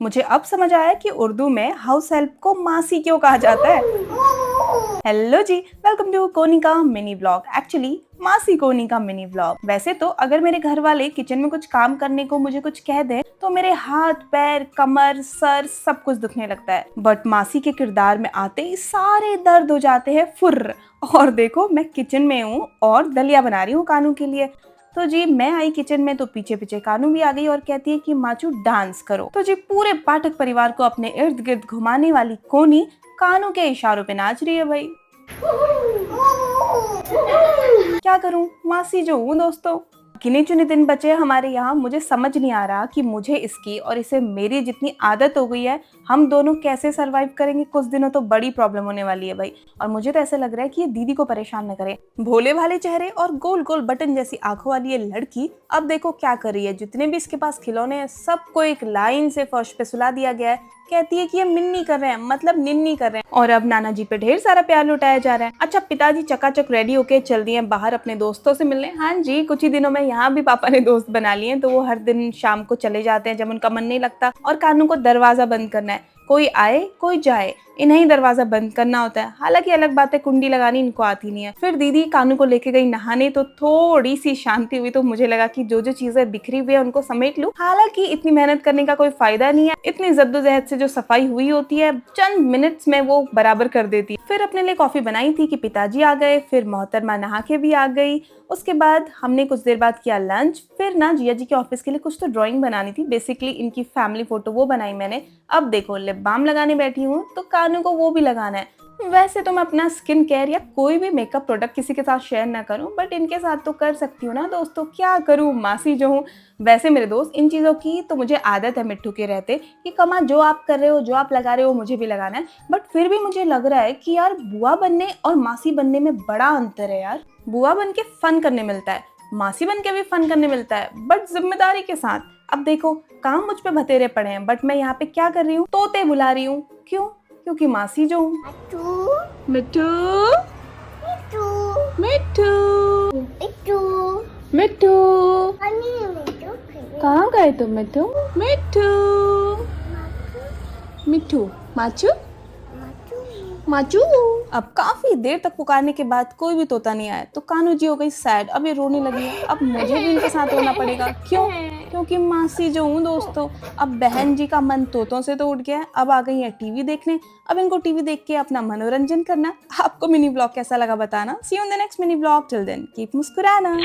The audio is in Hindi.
मुझे अब समझ आया कि उर्दू में हाउस हेल्प को मासी क्यों कहा जाता है। हेलो जी, वेलकम टू कोनी का मिनी व्लॉग। एक्चुअली मासी कोनी का मिनी व्लॉग। वैसे तो अगर मेरे घर वाले किचन में कुछ काम करने को मुझे कुछ कह दें तो मेरे हाथ पैर कमर सर सब कुछ दुखने लगता है, बट मासी के किरदार में आते ही सारे दर्द हो जाते हैं फुर्र। और देखो मैं किचन में हूँ और दलिया बना रही हूँ कानू के लिए। तो जी मैं आई किचन में तो पीछे पीछे कानू भी आ गई और कहती है कि माचू डांस करो। तो जी पूरे पाठक परिवार को अपने इर्द गिर्द घुमाने वाली कोनी कानू के इशारों पे नाच रही है भाई। क्या करूं, मासी जो हूँ दोस्तों। गिने चुने दिन बचे हैं हमारे यहाँ। मुझे समझ नहीं आ रहा कि मुझे इसकी और इसे मेरी जितनी आदत हो गई है हम दोनों कैसे सरवाइव करेंगे। कुछ दिनों तो बड़ी प्रॉब्लम होने वाली है भाई। और मुझे तो ऐसा लग रहा है कि ये दीदी को परेशान न करे। भोले भाले चेहरे और गोल गोल बटन जैसी आंखों वाली ये लड़की अब देखो क्या कर रही है। जितने भी इसके पास खिलौने हैं सबको एक लाइन से फर्श पे सुला दिया गया है। कहती है कि ये मिन्नी कर रहे हैं, मतलब निन्नी कर रहे हैं। और अब नाना जी पे ढेर सारा प्यार लुटाया जा रहा है। अच्छा पिताजी चकाचक रेडी होके चल दिए हैं बाहर अपने दोस्तों से मिलने। हाँ जी, कुछ ही दिनों में यहाँ भी पापा ने दोस्त बना लिए हैं, तो वो हर दिन शाम को चले जाते हैं जब उनका मन नहीं लगता। और कानू को दरवाजा बंद करना है, कोई आए कोई जाए इन्हें ही दरवाजा बंद करना होता है। हालांकि अलग बात है कुंडी लगानी इनको आती नहीं है। फिर दीदी कानू को लेके गई नहाने तो थोड़ी सी शांति हुई। तो मुझे लगा कि जो जो चीजें बिखरी हुई है उनको समेट लूं। हालांकि इतनी मेहनत करने का कोई फायदा नहीं है। इतनी जद्दोजहद से जो सफाई हुई होती है चंद मिनट्स में वो बराबर कर देती है। फिर अपने लिए कॉफी बनाई थी कि पिताजी आ गए, फिर मोहतरमा नहा के भी आ गई। उसके बाद हमने कुछ देर बाद किया लंच। फिर ना जिया जी के ऑफिस के लिए कुछ तो ड्राइंग बनानी थी, बेसिकली इनकी फैमिली फोटो वो बनाई मैंने। अब देखो लिप बाम लगाने बैठी हूँ तो कानू को वो भी लगाना है। वैसे तो मैं अपना स्किन केयर या कोई भी मेकअप प्रोडक्ट किसी के साथ शेयर ना करूं, बट इनके साथ तो कर सकती हूँ ना दोस्तों। क्या करूं, मासी जो हूँ। वैसे मेरे दोस्त इन चीज़ों की तो मुझे आदत है मिट्टू के रहते कि कमा जो आप कर रहे हो जो आप लगा रहे हो मुझे भी लगाना है। बट फिर भी मुझे लग रहा है कि यार बुआ बनने और मासी बनने में बड़ा अंतर है यार। बुआ बन के फन करने मिलता है, मासी बन के भी फन करने मिलता है, बट जिम्मेदारी के साथ। अब देखो काम मुझ पे बतेरे पड़े हैं, बट मैं यहाँ पे क्या कर रही हूँ, तोते बुला रही हूँ। क्यों? क्योंकि मासी जो हूँ। मिट्टू मिट्टू मिट्टू मिट्टू कहाँ गए तुम मिट्टू? मिट्टू मिट्टू माचू माचू। अब काफी देर तक पुकारने के बाद कोई भी तोता नहीं आया तो कानू जी हो गई सैड। अब ये रोने लगी है। अब मुझे भी इनके साथ रोना पड़ेगा। क्यों? क्योंकि मासी जो हूँ दोस्तों। अब बहन जी का मन तोतों से तो उठ गया है, अब आ गई है टीवी देखने। अब इनको टीवी देख के अपना मनोरंजन करना। आपको मिनी ब्लॉग कैसा लगा बताना। See you in the next mini blog. Till then keep मुस्कुराना।